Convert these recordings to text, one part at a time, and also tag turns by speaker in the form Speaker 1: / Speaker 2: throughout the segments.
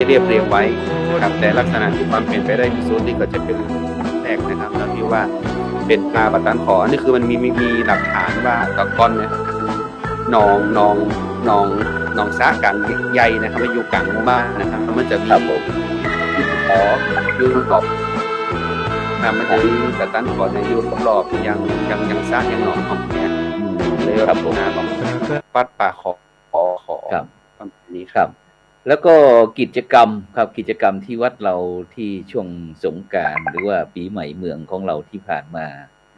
Speaker 1: เรียบเรียงไว้นะครับแต่ลักษณะที่ความเป็นไปได้ที่สุดนี่ก็จะเป็นแรกนะครับแล้วที่ว่าเป็นปลาปะตันขออันนี้คือมันมีหลักฐานว่าตะกอนเนี่ยหนองหนองหนองหนองสระกันใหญ่นะครับมันอยู่กลางหมู่บ้านนะครับมันจะมี
Speaker 2: ครับผม
Speaker 1: ขออยู่รอบมันจะมีปะตันขอในอยู่รอบๆยังสระยังหนองของเนี่ยเลย
Speaker 2: ครับผม
Speaker 1: ของปัดป่าขอ
Speaker 2: ครับ
Speaker 1: ประมาณนี้
Speaker 2: ครับ แล้วก็กิจกรรมครับกิจกรรมที่วัดเราที่ช่วงสงกรานต์หรือว่าปีใหม่เมืองของเราที่ผ่านมา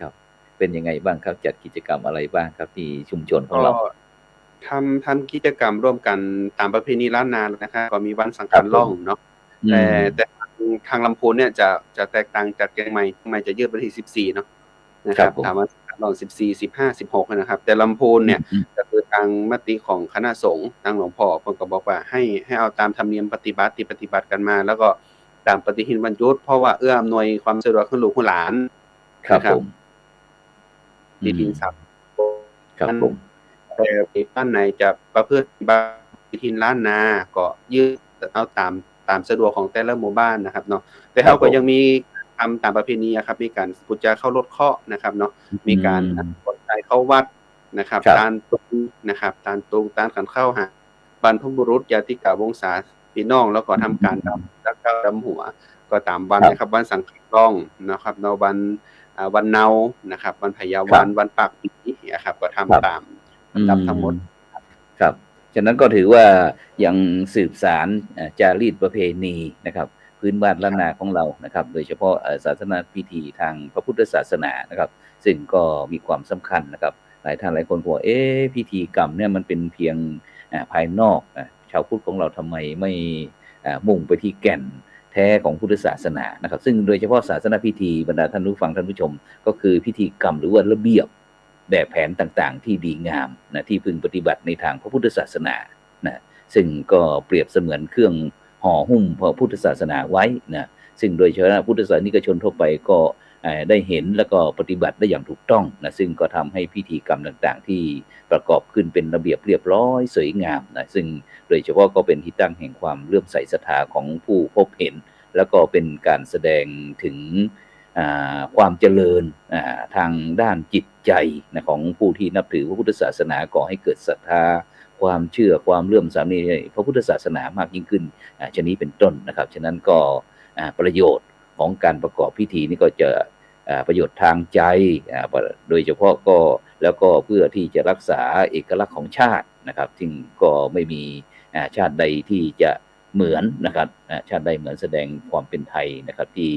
Speaker 2: ครับ เป็นยังไงบ้างครับจัดกิจกรรมอะไรบ้างครับที่ชุมชนของเรา
Speaker 1: ก็ทำกิจกรรมร่วมกันตามประเพณีล้านนานะครับก็มีวันสังขารล่องเนาะแต่ทางลำพูนเนี่ยจะแตกต่างจากเชียงใหม่จะยืดวันที่14เนาะนะครับถามว่าลอง14 15 16นะครับแต่ลำพูนเนี่ยก็คือทางมติของคณะสงฆ์ทางหลวงพ่อเพิ่นก็บอกว่าให้เอาตามธรรมเนียมปฏิบัติที่ปฏิบัติกันมา แล้วก็ตามปฏิทินวันหยุดเพราะว่าเอื้ออำนวยความสะดวกให้ลูกให้หลาน
Speaker 2: ครับผม
Speaker 1: ปฏิทินศัพท์
Speaker 2: ครับผม
Speaker 1: แต่บ้านไหนจะประพฤติปฏิทินล้านนาก็ยืดเอาตามสะดวกของแต่ละหมู่บ้านนะครับเนาะแต่เราก็ยังมีทำตามประเพณีครับมีการปุจจาเข้ารถเคาะนะครับเนาะมีการกดใจเข้าวัดนะครับตานตุงนะครับตานตุงตานขันเข้าหาบรรพบุรุษญาติกาวงศาพี่น้องแล้วก็ทำการดำหัวก็ตามวันนะครับวันสังขารล่องนะครับเนาะวันเนานะครับวันพยาวันวันปากปีนะครับก็ทำตามลำทั้งหมด
Speaker 2: ครับฉะนั้นก็ถือว่ายังสืบสารจารีตประเพณีนะครับพื้นบ้านล้านนาของเรานะครับโดยเฉพาะศาสนาพิธีทางพระพุทธศาสนานะครับซึ่งก็มีความสำคัญนะครับหลายท่านหลายคนบอกพิธีกรรมเนี่ยมันเป็นเพียงภายนอกชาวพุทธของเราทำไมไม่มุ่งไปที่แก่นแท้ของพุทธศาสนานะครับซึ่งโดยเฉพาะศาสนาพิธีบรรดาท่านผู้ฟังท่านผู้ชมก็คือพิธีกรรมหรือว่าระเบียบแบบแผนต่างๆที่ดีงามนะที่พึงปฏิบัติในทางพระพุทธศาสนานะซึ่งก็เปรียบเสมือนเครื่องห่อหุ้มพระพุทธศาสนาไว้นะซึ่งโดยเฉพาะพุทธศาสนิกชนทั่วไปก็ได้เห็นแล้วก็ปฏิบัติได้อย่างถูกต้องนะซึ่งก็ทำให้พิธีกรรมต่างๆที่ประกอบขึ้นเป็นระเบียบเรียบร้อยสวยงามนะซึ่งโดยเฉพาะก็เป็นที่ตั้งแห่งความเลื่อมใสศรัทธาของผู้พบเห็นแล้วก็เป็นการแสดงถึงความเจริญทางด้านจิตใจนะของผู้ที่นับถือพระพุทธศาสนาก่อให้เกิดศรัทธาความเชื่อความเลื่อมใสในพระพุทธศาสนามากยิ่งขึ้นชนี้เป็นต้นนะครับฉะนั้นก็ประโยชน์ของการประกอบพิธีนี่ก็จะประโยชน์ทางใจโดยเฉพาะก็แล้วก็เพื่อที่จะรักษาเอกลักษณ์ของชาตินะครับซึ่งก็ไม่มีชาติใดที่จะเหมือนนะครับชาติใดเหมือนแสดงความเป็นไทยนะครับที่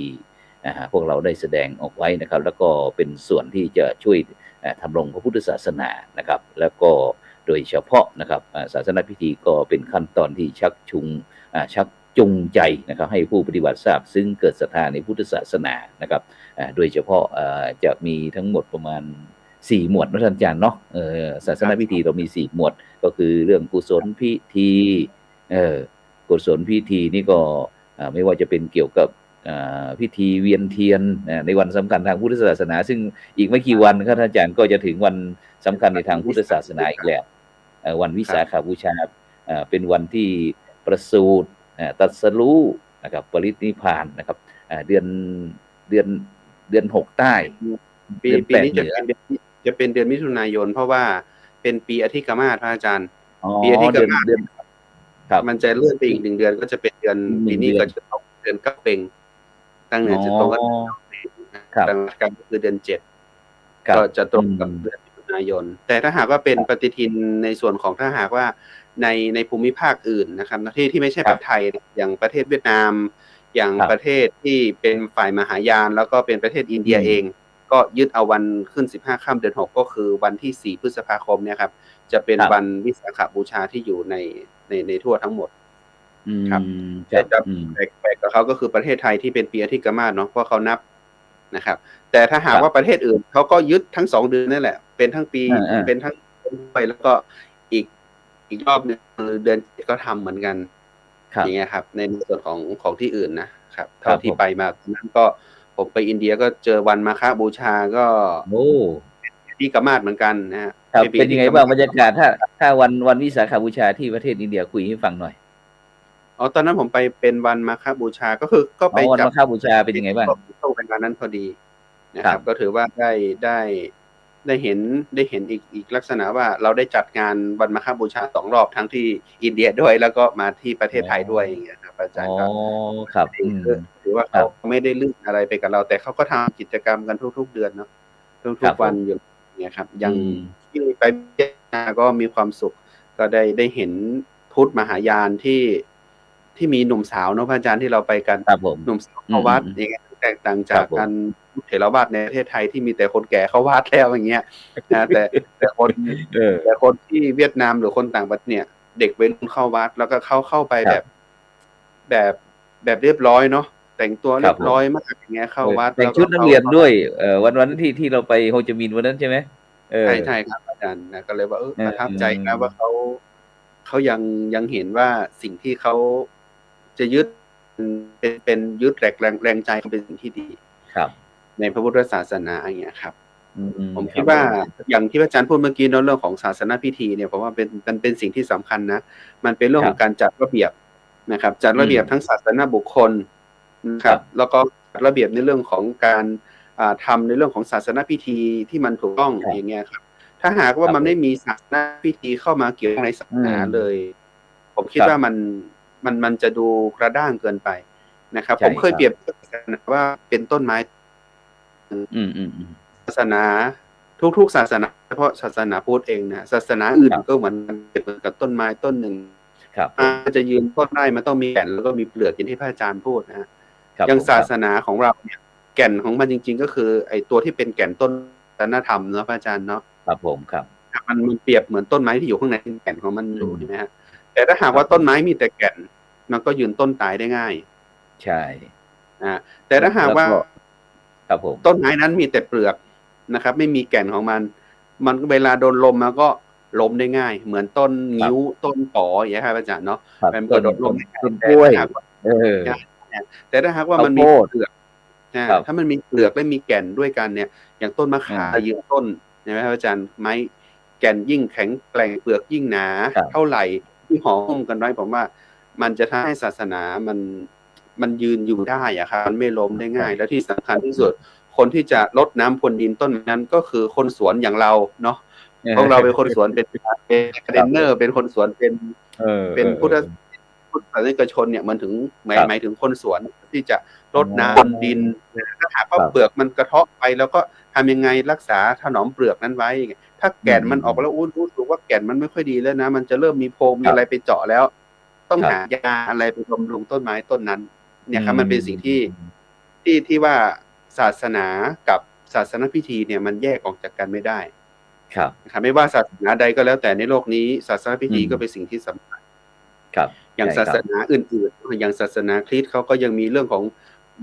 Speaker 2: พวกเราได้แสดงออกไว้นะครับแล้วก็เป็นส่วนที่จะช่วยทำรงพระพุทธศาสนานะครับแล้วก็โดยเฉพาะนะครับศาสนพิธีก็เป็นขั้นตอนที่ชักจูงใจนะครับให้ผู้ปฏิบัติทราบซึ่งเกิดศรัทธาในพุทธศาสนานะครับโดยเฉพาะจะมีทั้งหมดประมาณ4หมวดนะท่านอาจารย์เนาะศาสนพิธีเรามี4หมวดก็คือเรื่องกุศลพิธีกุศลพิธีนี่ก็ไม่ว่าจะเป็นเกี่ยวกับพิธีเวียนเทียนในวันสำคัญทางพุทธศาสนาซึ่งอีกไม่กี่วันครับท่านอาจารย์ก็จะถึงวันสำคัญในทางพุทธศาสนาอีกแล้ววันวิสาขบูชาเป็นวันที่ประสูติตรัสรู้นะครับปรินิพพานนะครับเดือน6ใต้
Speaker 1: ปีนี้จะเป็นเดือนมิถุนายนเพราะว่าเป็นปีอธิกมาศพระอาจารย์ปีอธิกมาศมันจะเลื่อนไปอีก1เดือนก็จะเป็นเดือนปีนี้ก็จะตกเดือนกเพ็งตั้งแต่จะตรงกันก็คือเดือน7ก็จะตรงกับเดือนมิถุนายนแต่ถ้าหากว่าเป็นปฏิทินในส่วนของถ้าหากว่าในภูมิภาคอื่นนะครับที่ไม่ใช่ประเทศไทยอย่างประเทศเวียดนามอย่างประเทศที่เป็นฝ่ายมหายานแล้วก็เป็นประเทศอินเดียเองก็ยึดเอาวันขึ้น15ค่ำเดือน6ก็คือวันที่4พฤษภาคมเนี่ยครับจะเป็นวันวิสาขบูชาที่อยู่ในทั่วทั้งหมดครับแต่จะแปลกกับเขาก็คือประเทศไทยที่เป็นปีอธิกมาศเนาะเพราะเขานับนะครับแต่ถ้าหากว่าประเทศอื่นเขาก็ยึดทั้ง2เดือนนั่นแหละเป็นทั้งปีเป็นทั้งไปแล้วก็อีกรอบนึงเดือนก็ทำเหมือนกันอย่างเงี้ยครับในส่วนของที่อื่นนะครับเท่าที่ไปมานั้นก็ผมไปอินเดียก็เจอวันมาฆบูชาก็ที่กมาศเหมือนกันนะฮะ
Speaker 2: เป็นยังไงบ้างบรรยากาศถ้าวันวิสาขบูชาที่ประเทศอินเดียคุยให้ฟังหน่อย
Speaker 1: ตอนนั้นผมไปเป็นวันมาฆบูชาก็คือก็ไป
Speaker 2: วัน
Speaker 1: จับ
Speaker 2: มาฆบูชาเป็นยังไงบ้าง
Speaker 1: เข้าเป็นวันนั้นพอดีนะค
Speaker 2: ครั
Speaker 1: รับ ก็ถือว่าได้เห็นอีกลักษณะว่าเราได้จัดงานวันมาฆบูชา2 รอบทั้งที่อินเดียด้วยแล้วก็มาที่ประเทศไทยด้วยอย่างเงี้ยครับอาจารย์ก็
Speaker 2: ครับ
Speaker 1: ถือว่าเขาไม่ได้ลื่นอะไรไปกับเรา แต่เขาก็ทำกิจกรรมกันทุกๆเดือนเนาะทุกๆวันอยู่เนี่ยครับอย่างที่ไปเวียดนามก็มีความสุขก็ได้เห็นพุทธมหายานที่มีหนุ่มสาวเนาะพระอาจารย์ที่เราไปกันหนุ่มสาวเข้าวัดอย่างเงี้ยแตกต่างจากการเถรวาทในประเทศไทยที่มีแต่คนแก่เข้าวัดแล้วอย่างเงี้ยนะแต่คนที่เวียดนามหรือคนต่างประเทศเนี่ยเด็กวัยรุ่นเข้าวัดแล้วก็เข้าไปแบบเรียบร้อยเนาะแต่งตัวเรียบร้อยมากอย่างเงี้ยเข้าวัด
Speaker 2: แต่งชุดนักเรียนด้วยวันที่เราไปโฮจิมินห์วันนั้นใช่ไหม
Speaker 1: ใช่ครับอาจารย์นะก็เลยว่าประทับใจนะว่าเขายังเห็นว่าสิ่งที่เขาจะยึดเป็นยึดแรงใจเป็นสิ่งที่ดี
Speaker 2: ครับ
Speaker 1: ในพระพุทธศาสนาอย่างเงี้ยครับผมคิดว่าอย่างที่อาจารย์พูดเมื่อกี้เรื่องของศาสนาพิธีเนี่ยผมว่าเป็นสิ่งที่สำคัญนะมันเป็นเรื่องของการจัดระเบียบนะครับจัดระเบียบทั้งศาสนาบุคคลนะครับแล้วก็ระเบียบในเรื่องของการทำในเรื่องของศาสนาพิธีที่มันถูกต้องอย่างเงี้ยครับถ้าหากว่ามันไม่มีศาสนาพิธีเข้ามาเกี่ยวในศาสนาเลยผมคิดว่ามันจะดูกระด้างเกินไปนะครับผมเคยเปรียบว่าเป็นต้นไม้ศาสนาทุกศาสนาเฉพาะศาสนาพุทธเองนะศาสนาอื่นก็เหมือนกับต้นไม้ต้นหนึ่งมันจะยืนต้นได้มันต้องมีแก่นแล้วก็มีเปลือกอย่างที่พระอาจารย์พูดนะอย่างศาสนาของเราเนี่ยแก่นของมันจริงๆก็คือไอ้ตัวที่เป็นแก่นต้นศาสนธรรมเนาะพระอาจารย์เนาะ
Speaker 2: ครับผมครับ
Speaker 1: มันเปรียบเหมือนต้นไม้ที่อยู่ข้างในแก่นของมันอยู่ใช่ไหมฮะแต่ถ้าหากว่าต้นไม้มีแต่แก่นมันก็ยืนต้นตายได้ง่าย
Speaker 2: ใช่
Speaker 1: แต่ถ้าหากว่า
Speaker 2: ครับผม
Speaker 1: ต้นไม้นั้นมีแต่เปลือกนะครับไม่มีแก่นของมันเวลาโดนลมมันก็ล้มได้ง่ายเหมือนต้นงิ้วต้นป๋ออย่างเงี้ยครับอาจารย์เนาะมันก็โดนลม
Speaker 2: ต้นกล้วย
Speaker 1: แต่ถ้าหากว่ามันมีเปลือกถ้ามันมีเปลือกและมีแก่นด้วยกันเนี่ยอย่างต้นมะขามยืนต้นใช่ไหมครับอาจารย์ไม้แก่นยิ่งแข็งแกร่งเปลือกยิ่งหนาเท่าไหร่ที่ห่อหุ้มกันไว้ผมว่ามันจะทำให้ศาสนามันยืนอยู่ได้อะครับมันไม่ล้มได้ง่ายแล้วที่สำคัญที่สุดคนที่จะรดน้ำพรวนดินต้นนั้นก็คือคนสวนอย่างเราเนาะพวกเราเป็นคนสวนเป็นเทรนเนอร์เป็นคนสวนเป็นพุทธศาสนิกชนเนี่ยมันถึงหมายถึงคนสวนที่จะรดน้ำดินถ้าหากว่าเปลือกมันกระเทาะไปแล้วก็ทำยังไงรักษาถนอมเปลือกนั้นไว้ถ้าแก่นมันออกแล้วรู้สึกว่าแก่นมันไม่ค่อยดีแล้วนะมันจะเริ่มมีโพรงมีอะไรไปเจาะแล้วต้องหายาอะไรไปบำรุงต้นไม้ต้นนั้นเนี่ยครับมันเป็นสิ่งที่ว่าศาสนากับศาสนพิธีเนี่ยมันแยกออกจากกันไม่ได้
Speaker 2: ครับ
Speaker 1: ไม่ว่าศาสนาใดก็แล้วแต่ในโลกนี้ศาสนพิธีก็เป็นสิ่งที่สำคัญ
Speaker 2: ครับ
Speaker 1: อย่างศาสนาอื่นๆอย่างศาสนาคริสต์เขาก็ยังมีเรื่องของ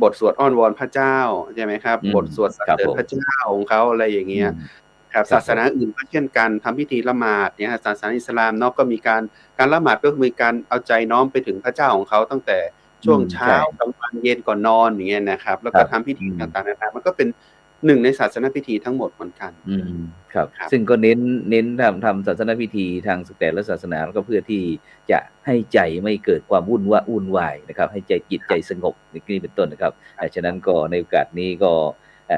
Speaker 1: บทสวดอ้อนวอนพระเจ้าใช่ไหมครับบทสวดสรรเสริญพระเจ้าของเขาอะไรอย่างเงี้ยครับศาสนาอื่นก็เช่นกันทำพิธีละหมาดเนี่ยศาสนาอิสลามเนาะก็มีการละหมาดก็มีการเอาใจน้อมไปถึงพระเจ้าของเขาตั้งแต่ช่วงเช้ากลางวันเย็นก่อนนอนอย่างเงี้ยนะครับแล้วก็ทำพิธีต่างๆนานามันก็เป็นหนึ่งในศาสนพิธีทั้งหมดเหมือนกัน
Speaker 2: ครับซึ่งก็เน้นทำศาสนพิธีทางแต่ละศาสนาแล้วก็เพื่อที่จะให้ใจไม่เกิดความวุ่นวายนะครับให้ใจจิตใจสงบนี่เป็นต้นนะครับฉะนั้นก็ในโอกาสนี้ก็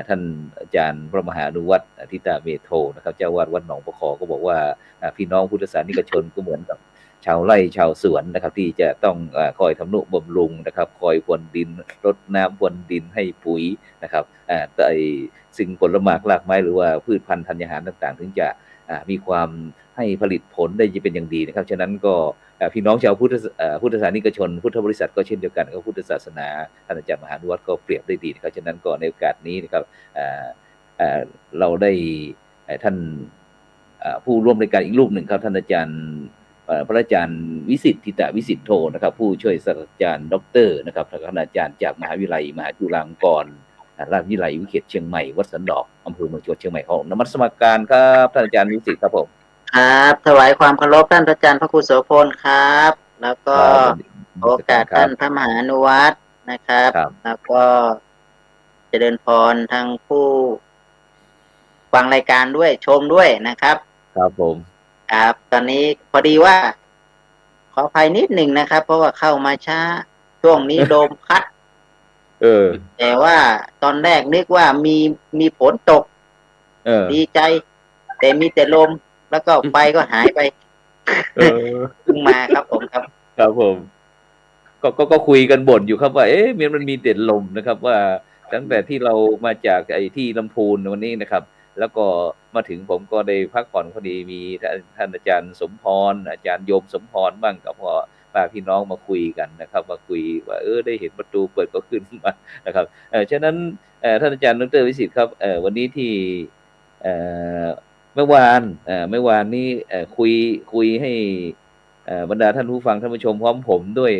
Speaker 2: ท่านอาจารย์พระมหาอนุวัฒน์ทิตาเมโทนะครับเจ้าวาดวัดหนองประคอก็บอกว่าพี่น้องพุทธศาสนิกชนก็เหมือนกับชาวไร่ชาวสวนนะครับที่จะต้องคอยทำนุบำรุงนะครับคอยพรวนดินรดน้ำพรวนดินให้ปุ๋ยนะครับแต่สิ่งผลไม้รากไม้หรือว่าพืชพันธุ์ธัญญาหารต่างๆถึงจะมีความให้ผลิตผลได้เป็นอย่างดีนะครับฉะนั้นก็พี่น้องชาวพุทธศาสนิกชนพุทธบริษัทก็เช่นเดียวกันกับพุทธศาสนาท่านอาจารย์มหานุวัฒน์ก็เปรียบได้ดีนะครับฉะนั้นก็ในโอกาสนี้นะครับเราได้ท่านผู้ร่วมรายการอีกรูปหนึ่งครับท่านอาจารย์พระอาจารย์วิสิทธิตวิสิทธิโทนะครับผู้ช่วยศาสตราจารย์ดรนะครับท่านอาจารย์จากมหาวิทยาลัยมหาจุฬาลงกรณ์ราชวิทยาลัยวิเขตเชียงใหม่วัดสันดอกอำเภอเมืองจังหวัดเชียงใหม่ของนมัสการครับท่านอาจารย์วิสิทธิ์ครับผม
Speaker 3: ครับถวายความเคารพท่านอาจารย์พระครูโสพลครับแล้วก็โอกาสท่านพระมหาอนุวัฒน์นะครับแล้วก็เจริญพรทางผู้ฟังรายการด้วยชมด้วยนะครับ
Speaker 2: ครับผม
Speaker 3: ครับตอนนี้พอดีว่าขอ ออภัยนิดหนึ่งนะครับ เพราะว่าเข้ามาช้าช่วงนี้ลมพัดแต่ว่าตอนแรกนึกว่ามีฝนตกดีใจแต่มีแต่ลมแล้วก็ไฟก็หายไปเพิ่งมาครับผมครับ
Speaker 2: ครับผมก็คุยกันบ่นอยู่ครับว่ามันมีเด่นลมนะครับว่าตั้งแต่ที่เรามาจากไอ้ที่ลำพูนวันนี้นะครับแล้วก็มาถึงผมก็ได้พักผ่อนพอดีมีท่านอาจารย์สมพรอาจารย์โยมสมพรบ้างกับพ่อป้าพี่น้องมาคุยกันนะครับมาคุยว่าได้เห็นประตูเปิดก็ขึ้นมานะครับฉะนั้นท่านอาจารย์ดร.วิสิทธิ์ครับวันนี้ที่เมื่อวานนี้คุยให้บรรดาท่านผู้ฟังท่านผู้ชมพร้อมผมด้วย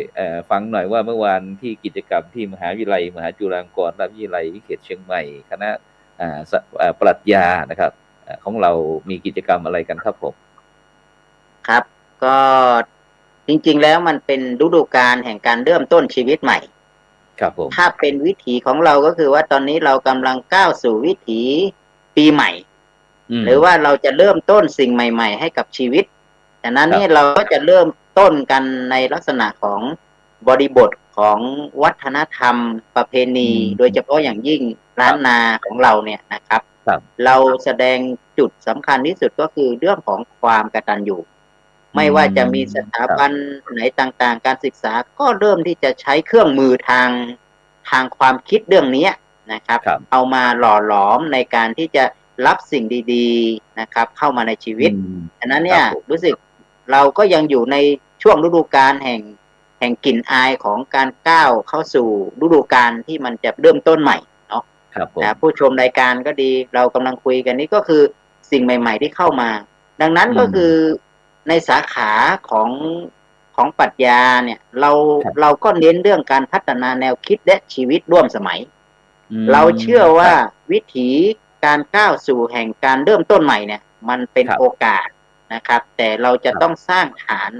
Speaker 2: ฟังหน่อยว่าเมื่อวานที่กิจกรรมที่มหาวิทยาลัยมหาจุฬาลงกรณราชวิทยาลัยวิเขตเชียงใหม่คณะปรัชญานะครับของเรามีกิจกรรมอะไรกันครับผม
Speaker 3: ครับก็จริงๆแล้วมันเป็นฤดูกาลแห่งการเริ่มต้นชีวิตใหม่
Speaker 2: ครับผม
Speaker 3: ถ้าเป็นวิถีของเราก็คือว่าตอนนี้เรากำลังก้าวสู่วิถีปีใหม่หรือว่าเราจะเริ่มต้นสิ่งใหม่ๆให้กับชีวิตฉะนั้นนี่เราก็จะเริ่มต้นกันในลักษณะของบริบทของวัฒนธรรมประเพณีโดยเฉพาะอย่างยิ่งล้านนาของเราเนี่ยนะครับเราแสดงจุดสำคัญที่สุดก็คือเรื่องของความกตัญญูไม่ว่าจะมีสถาบันไหนต่างๆการศึกษาก็เริ่มที่จะใช้เครื่องมือทางความคิดเรื่องนี้นะครับเอามาหล่อหลอมในการที่จะรับสิ่งดีๆนะครับเข้ามาในชีวิตฉะนั้นเนี่ยรู้สึกเราก็ยังอยู่ในช่วงฤดูกาลแห่งกลิ่นอายของการก้าวเข้าสู่ฤดูกาลที่มันจะเริ่มต้นใหม่เนาะผู้ชมรายการก็ดีเรากำลังคุยกันนี่ก็คือสิ่งใหม่ๆที่เข้ามาดังนั้นก็คือในสาขาของปรัชญาเนี่ยเราก็เน้นเรื่องการพัฒนาแนวคิดและชีวิตร่วมสมัยเราเชื่อว่าวิถีการก้าวสู่แห่งการเริ่มต้นใหม่เนี่ยมันเป็นโอกาสนะครับแต่เราจะต้องสร้างฐาน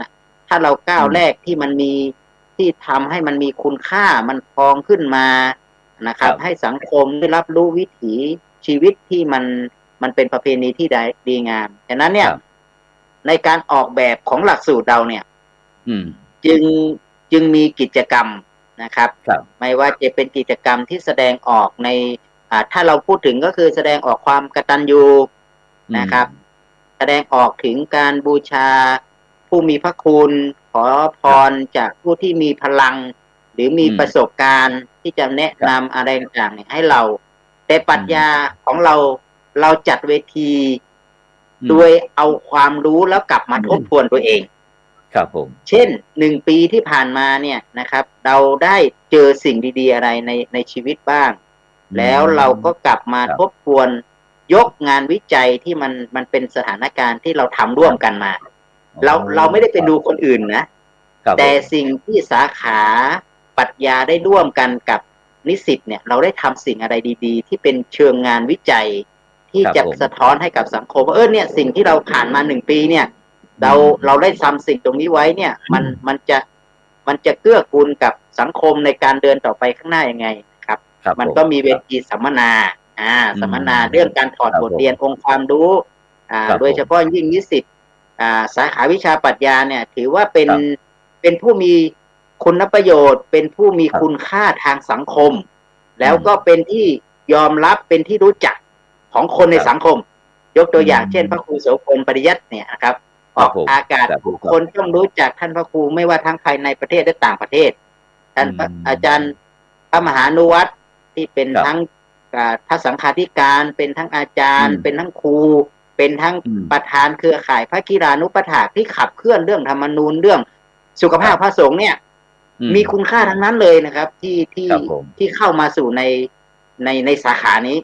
Speaker 3: ถ้าเราก้าวแรกที่มันมีที่ทำให้มันมีคุณค่ามันพองขึ้นมานะครับให้สังคมได้รับรู้วิถีชีวิตที่มันเป็นประเพณีที่ดีงามฉะนั้นเนี่ยในการออกแบบของหลักสูตรเราเนี่ยจึงมีกิจกรรมนะครับไม่ว่าจะเป็นกิจกรรมที่แสดงออกในถ้าเราพูดถึงก็คือแสดงออกความกตัญญูนะครับแสดงออกถึงการบูชาผู้มีพระคุณขอพรจากผู้ที่มีพลังหรือมีประสบการณ์ที่จะแนะนำอะไรต่างๆให้เราแต่ปรัชญาของเราจัดเวทีโดยเอาความรู้แล้วกลับมาทบทวนตัวเอง
Speaker 2: ครับผม
Speaker 3: เช่น1 ปีที่ผ่านมาเนี่ยนะครับเราได้เจอสิ่งดีๆอะไรในชีวิตบ้างแล้วเราก็กลับมาทบทวนยกงานวิจัยที่มันเป็นสถานการณ์ที่เราทำร่วมกันมาเราไม่ได้ไปดูคนอื่นนะแต่สิ่งที่สาขาปรัชญาได้ร่วมกันกับนิสิตเนี่ยเราได้ทำสิ่งอะไรดีๆที่เป็นเชิงงานวิจัยที่จะสะท้อนให้กับสังคมว่าเนี่ยสิ่งที่เราผ่านมา1 ปีเนี่ยเราได้ทำสิ่งตรงนี้ไว้เนี่ยมันจะเกื้อกูลกับสังคมในการเดินต่อไปข้างหน้ายังไงครับมันก็มีเวทีสัมมนาสัมมนาเรื่องการถอดบทเรียนองค์ความรู้โดยเฉพาะยิ่งนิสิตสาขาวิชาปรัชญาเนี่ยถือว่าเป็นผู้มีคุณประโยชน์เป็นผู้มีคุณค่าทางสังคมแล้วก็เป็นที่ยอมรับเป็นที่รู้จักของคนในสังคมยกตัวอย่างเช่นพระครูโสพลปริยัติเนี่ยนะครับออกอากาศคนต้องรู้จักท่านพระครูไม่ว่าทั้งภายในประเทศและต่างประเทศท่านอาจารย์พระมหานุวัตรที่เป็นทั้งพระสังฆาธิการเป็นทั้งอาจารย์เป็นทั้งครูเป็นทั้งประธานเครือข่ายพระกีฬานุปถากที่ขับเคลื่อนเรื่องธรรมนูญเรื่องสุขภาพพระสงฆ์เนี่ยมีคุณค่าทั้งนั้นเลยนะครับที่เข้ามาสู่ในสาขานี้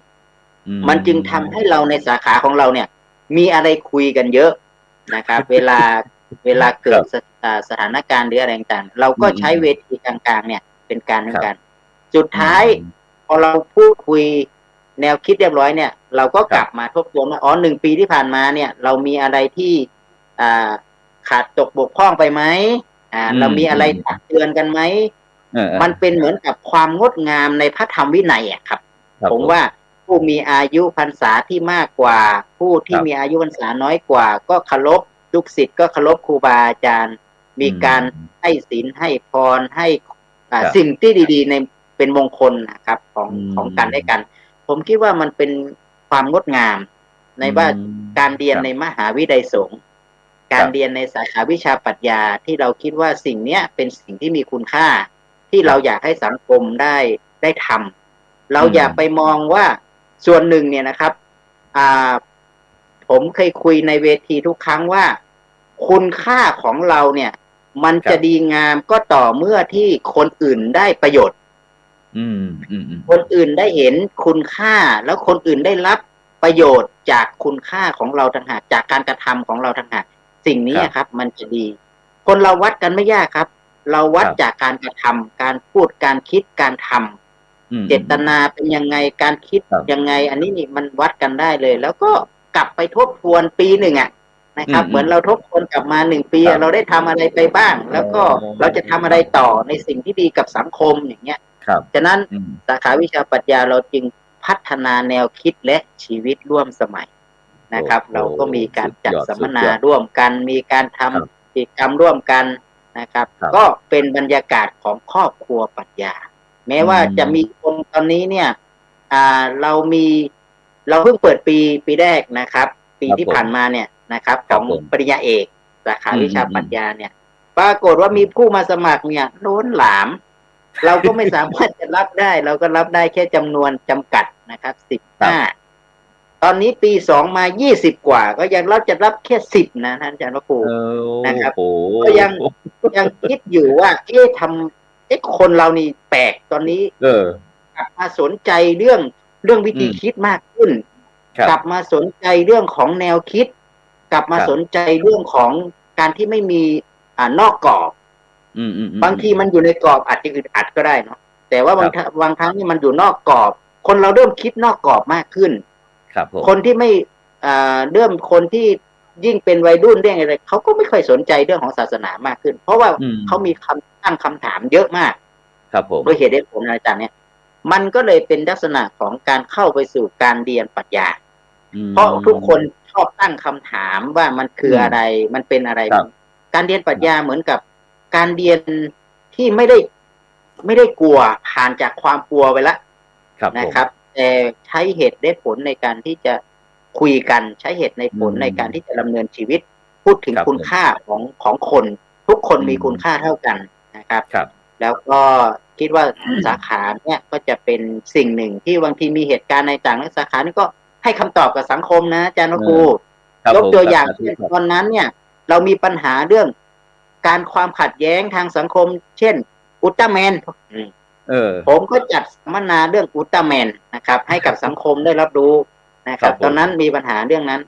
Speaker 3: มันจึงทำให้เราในสาขาของเราเนี่ยมีอะไรคุยกันเยอะนะครับเวลาเกิดสถานการณ์หรืออะไรต่างๆเราก็ใช้เวทีกลางๆเนี่ยเป็นการเหมือนกันสุดท้ายพอเราพูดคุยแนวคิดเรียบร้อยเนี่ยเราก็กลับมาทบทวนว่า1 ปีที่ผ่านมาเนี่ยเรามีอะไรที่ขาดตกบกพร่องไปไหมเรามีอะไรตักเตือนกันไหมมันเป็นเหมือนกับความงดงามในพระธรรมวินัยครับผมว่าผู้มีอายุพรรษาที่มากกว่าผู้ที่มีอายุพรรษาน้อยกว่าก็เคารพลูกศิษย์ก็เคารพครูบาอาจารย์ มีการให้ศีลให้พรให้
Speaker 2: ครับ
Speaker 3: สิ่งที่ดีๆในเป็นมงคลนะครับของกันและกัน ผมคิดว่ามันเป็นความงดงามในว่าการเรียนในมหาวิทยาลัยสงฆ์การเรียนในสาขาวิชาปรัชญาที่เราคิดว่าสิ่งเนี้ยเป็นสิ่งที่มีคุณค่า ที่เราอยากให้สังคมได้ทำเราอย่าไปมองว่าส่วนหนึ่งเนี่ยนะครับผมเคยคุยในเวทีทุกครั้งว่าคุณค่าของเราเนี่ยมันจะดีงามก็ต่อเมื่อที่คนอื่นได้ประโยชน์คนอื่นได้เห็นคุณค่าแล้วคนอื่นได้รับประโยชน์จากคุณค่าของเราต่างหากจากการกระทำของเราต่างหากสิ่งนี้ครับมันจะดีคนเราวัดกันไม่ยากครับเราวัดจากการกระทำการพูดการคิดการทำเจตนาเป็นยังไงการคิดยังไงอันนี้นี่มันวัดกันได้เลยแล้วก็กลับไปทบทวนปีหนึ่งนะครับเหมือนเราทบทวนกลับมา1 ปีเราได้ทำอะไรไปบ้างแล้วก็เราจะทำอะไรต่อในสิ่งที่ดีกับสังคมอย่างเงี้ยฉะนั้นสาขาวิชาปรัชญาเราจึงพัฒนาแนวคิดและชีวิตร่วมสมัยนะครับเราก็มีการจัดสัมมนาร่วมกันมีการทำกิจกรรมร่วมกันนะครับก็เป็นบรรยากาศของครอบครัวปรัชญาแม้ว่าจะมีคนตอนนี้เนี่ยเราเพิ่งเปิดปีแรกนะครับปีที่ผ่านมาเนี่ยนะครับของปริญญาเอกสาขาวิชาปรัชญาเนี่ยปรากฏว่ามีผู้มาสมัครเนี่ยล้นหลามเราก็ไม่สามารถจะรับได้เราก็รับได้แค่จำนวนจำกัดนะครับ15ตอนนี้ปี2มา20กว่าก็ยังเราจะรับแค่10นะท่านอาจารย์พระครูนะครับก็ยังคิดอยู่ว่าคนเรานี่แปลกตอนนี้กลับมาสนใจเรื่องวิธีคิดมากขึ้นกลับมาสนใจเรื่องของแนวคิดกลับมาสนใจเรื่องของการที่ไม่มีนอกกรอบบางทีมันอยู่ในกรอบอาจจะอึดอัดก็ได้เนาะแต่ว่าบางครั้งนี่มันอยู่นอกกรอบคนเราเริ่มคิดนอกกรอบมากขึ้นคนที่ไม่คนที่ยิ่งเป็นวัยรุ่นเรื่องอะไรเขาก็ไม่ค่อยสนใจเรื่องของศาสนามากขึ้นเพราะว่าเขามีตั้งคำถามเยอะมากด้วยเหตุผลอะไรต่างเนี่ยมันก็เลยเป็นลักษณะของการเข้าไปสู่การเรียนปรัชญาเพราะทุกคนชอบตั้งคำถามว่ามันคืออะไรมันเป็นอะไรการเรียนปรัชญาเหมือนกับการเรียนที่ไม่ได้กลัวผ่านจากความกลัวไปแล้วนะครับแต่ใช้เหตุและผลในการที่จะคุยกันใช้เหตุในผลในการที่จะดำเนินชีวิตพูดถึงคุณค่าของคนทุกคนมีคุณค่าเท่ากันนะครับแล้วก็คิดว่าสาขาเนี่ยก็จะเป็นสิ่งหนึ่งที่บางทีมีเหตุการณ์ในต่างสาขานี่ก็ให้คำตอบกับสังคมนะอาจารย์ครูยกตัวอย่างเช่นตอนนั้นเนี่ยเรามีปัญหาเรื่องการความขัดแย้งทางสังคมเช่นอุลตร้าแมนผมก็จัดสัมมนาเรื่องอุลตร้าแมนนะครับให้กับสังคมได้รับรู้นะครับตอนนั้นมีปัญหาเรื่องนั้น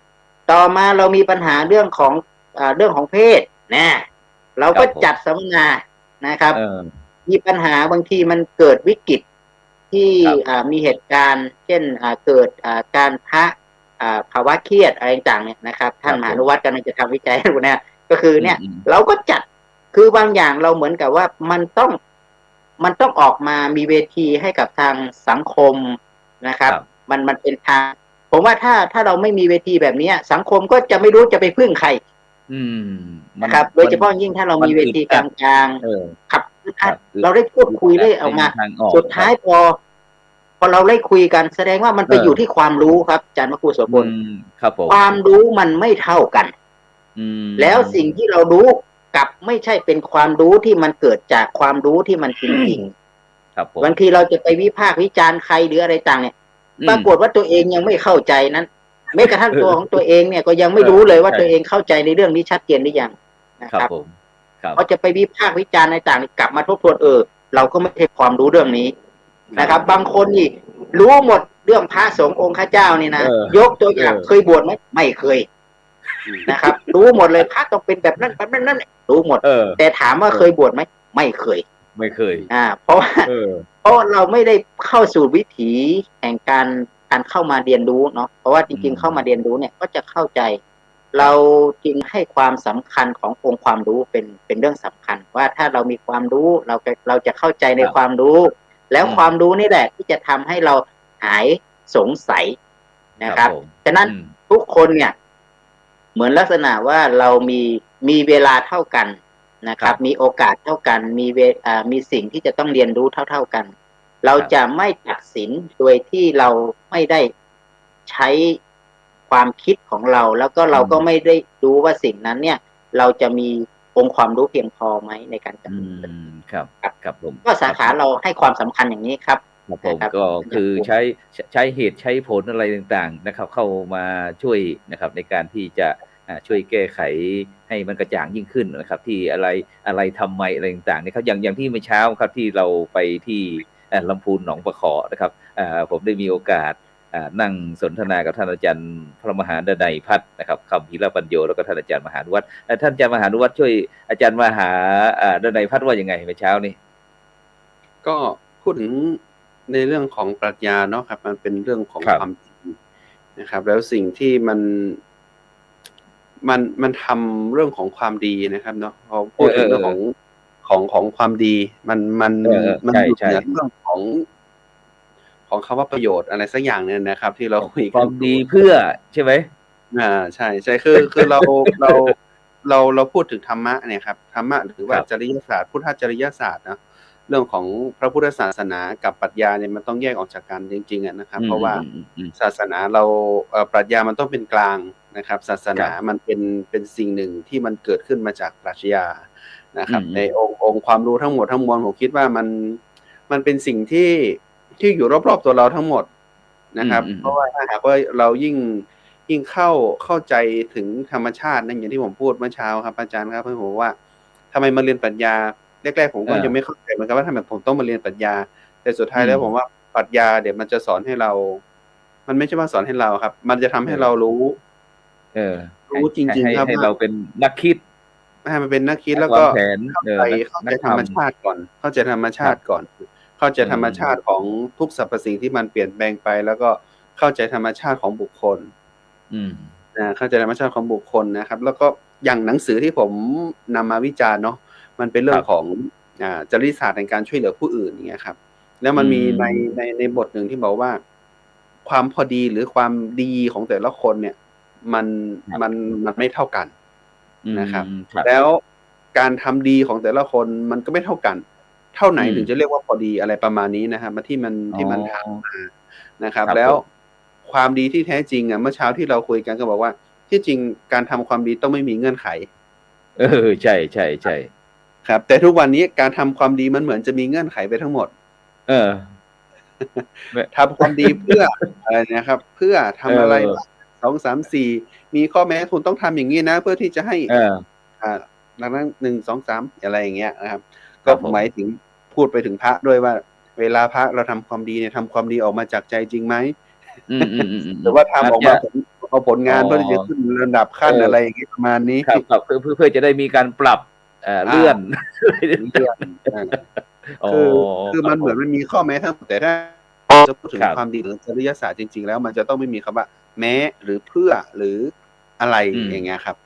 Speaker 3: ต่อมาเรามีปัญหาเรื่องของเพศนะเราก็จัดสัมมนานะครับมีปัญหาบางทีมันเกิดวิกฤตที่มีเหตุการณ์เช่นเกิดการภาวะเครียดอะไรต่างๆเนี่ยนะครับท่านมหานุวัฒน์กำลังจะทำวิจัยให้ดูนะก็คือเนี่ยเราก็จัดคือบางอย่างเราเหมือนกับว่ามันต้องออกมามีเวทีให้กับทางสังคมนะครับมันเป็นทางผมว่าถ้าเราไม่มีเวทีแบบนี้สังคมก็จะไม่รู้จะไปพึ่งใครนะครับโดยเฉพาะยิ่งถ้าเรามีเวทีกลางๆขับเราได้พูดคุยได้ออกมาสุดท้ายพอเราได้คุยกันแสดงว่ามันไปอยู่ที่ความรู้ครับอาจารย์มะครูโสพลความรู้มันไม่เท่ากันแล้วสิ่งที่เรารู้กับไม่ใช่เป็นความรู้ที่มันเกิดจากความรู้ที่มันจริงๆบางทีเราจะไปวิพากษ์วิจารณ์ใครหรืออะไรต่างเนี่ยปรากฏว่าตัวเองยังไม่เข้าใจนั้นแม้กระทั่งตัวของตัวเองเนี่ยก็ยังไม่รู้เลยว่าตัวเองเข้าใจในเรื่องนี้ชัดเจนหรือยังนะครับเขาจะไปวิพากษ์วิจารณ์ในต่างกลับมาทบทวนเราก็ไม่ได้ความรู้เรื่องนี้นะครับบางคนนี่รู้หมดเรื่องพระสงฆ์องค์ข้าเจ้านี่นะยกตัวอย่างเคยบวชไหมไม่เคยนะครับรู้หมดเลยพระต้องเป็นแบบนั้นแบบนั้นรู้หมดแต่ถามว่าเคยบวชไหมไม่เคยเพราะเราไม่ได้เข้าสู่วิถีแห่งการเข้ามาเรียนรู้เนาะเพราะว่าจริงๆเข้ามาเรียนรู้เนี่ยก็จะเข้าใจเราจึงให้ความสำคัญขององค์ความรู้เป็นเรื่องสำคัญว่าถ้าเรามีความรู้เราจะเข้าใจในความรู้แล้วความรู้นี่แหละที่จะทำให้เราหายสงสัยนะครับฉะนั้นทุกคนเนี่ยเหมือนลักษณะว่าเรามีเวลาเท่ากัน นะครับมีโอกาสเท่ากันมีสิ่งที่จะต้องเรียนรู้เท่ากันเราจะไม่ตัดสินโดยที่เราไม่ได้ใช้ความคิดของเราแล้วก็เราก็ไม่ได้รู้ว่าสิ่งนั้นเนี่ยเราจะมีองค์ความรู้เพียงพอไหมในการจัด
Speaker 2: ครับผม
Speaker 3: ก็สาขาเราให้ความสำคัญอย่างนี้ครับ
Speaker 2: ผมก็คือใช้เหตุใช้ผลอะไรต่างๆนะครับเข้ามาช่วยนะครับในการที่จะช่วยแก้ไขให้มันกระจ่างยิ่งขึ้นนะครับที่อะไรทำไมอะไรต่างๆนะครับอย่างที่เมื่อเช้าครับที่เราไปที่ลำพูนหนองประขอนะครับผมได้มีโอกาสนั่งสนทนากับท่านอาจารย์พระมหาดนัยพัฒน์นะครับคำพีระปัญโยแล้วก็ท่านอาจารย์มหานุวัฒน์ท่านอาจารย์มหานุวัฒน์ช่วยอาจารย์มหาดนัยพัฒน์ว่ายังไงเมื่อเช้านี้
Speaker 1: ก็พูดถึงในเรื่องของปรัชญาเนาะครับมันเป็นเรื่องของความจริงนะครับแล้วสิ่งที่มันทำเรื่องของความดีนะครับเนาะพอพูดถึงเรื่องของความดีมันอยู่เหนือเรื่องของคำว่าประโยชน์อะไรสักอย่างเนี่ยนะครับที่เราคุยกัน
Speaker 2: ความดีเพื่อใช่ไหม
Speaker 1: ใช่คือเราพูดถึงธรรมะเนี่ยครับธรรมะหรือว่าจริยศาสตร์พุทธจริยศาสตร์นะเรื่องของพระพุทธศาสนากับปรัชญาเนี่ยมันต้องแยกออกจากกันจริงๆนะครับเพราะว่าศาสนาเราปรัชญามันต้องเป็นกลางนะครับศาสนามันเป็นสิ่งหนึ่งที่มันเกิดขึ้นมาจากปรัชญานะครับในองค์ความรู้ทั้งหมดทั้งมวลผมคิดว่ามันเป็นสิ่งที่อยู่รอบๆตัวเราทั้งหมดนะครับเพราะว่าถ้าหากว่าเรายิ่งเข้าใจถึงธรรมชาตินั่นอย่างที่ผมพูดเมื่อเช้าครับอาจารย์ครับผมว่าทำไมมาเรียนปรัชญาแรกๆผมก็ยังไม่เข้าใจเหมือนกันว่าทำไมผมต้องมาเรียนปรัชญาแต่สุดท้ายแล้วผมว่าปรัชญาเดี๋ยวมันจะสอนให้เรามันไม่ใช่ว่าสอนให้เราครับมันจะทำให้เรารู้จริงๆครับ
Speaker 2: ให้เราเป็นนักคิด
Speaker 1: ให้มันเป็นนักคิดแล้วก็เข้าใจธรรมชาติก่อนเข้าใจธรรมชาติก่อนเข้าใจธรรมชาติของทุกสรรพสิ่งที่มันเปลี่ยนแปลงไปแล้วก็เข้าใจธรรมชาติของบุคคลเข้าใจธรรมชาติของบุคคลนะครับแล้วก็อย่างหนังสือที่ผมนำมาวิจารณ์เนาะมันเป็นเรื่องของจริยศาสตร์ในการช่วยเหลือผู้อื่นอย่างเงี้ยครับแล้วมันมีในบทหนึ่งที่บอกว่าความพอดีหรือความดีของแต่ละคนเนี่ยมันไม่เท่ากันนะครับแล้วการทำดีของแต่ละคนมันก็ไม่เท่ากันเท่าไหนถึงจะเรียกว่าพอดีอะไรประมาณนี้นะครับที่มันทำมานะครับแล้วความดีที่แท้จริงเมื่อเช้าที่เราคุยกันก็บอกว่าที่จริงการทำความดีต้องไม่มีเงื่อนไข
Speaker 2: ใช่
Speaker 1: ครับแต่ทุกวันนี้การทำความดีมันเหมือนจะมีเงื่อนไขไปทั้งหมดทำความดีเพื่ออะไรนะครับเพื่อทำอะไร2 3 4มีข้อแม้คุณต้องทำอย่างนี้นะเพื่อที่จะให้ดังนั้น1 2 3อะไรอย่างเงี้ยนะครับก็หมายถึงพูดไปถึงพระด้วยว่าเวลาพระเราทำความดีเนี่ยทำความดีออกมาจากใจจริงไหมหรือว่าทำออกมาเอาผลงานเพื่อจะขึ้นระดับขั้นอะไรอย่างเงี้ยประมาณนี้
Speaker 2: ครับเพื่อจะได้มีการปรับเลื่อน
Speaker 1: คือมันเหมือนมันมีข้อแม้ทั้งแต่ถ้าจะพูดถึงความดีหรือจริยศาสตร์จริงๆแล้วมันจะต้องไม่มีคำว่าแม้หรือเพื่อหรืออะไรอย่างเงี้ยครับ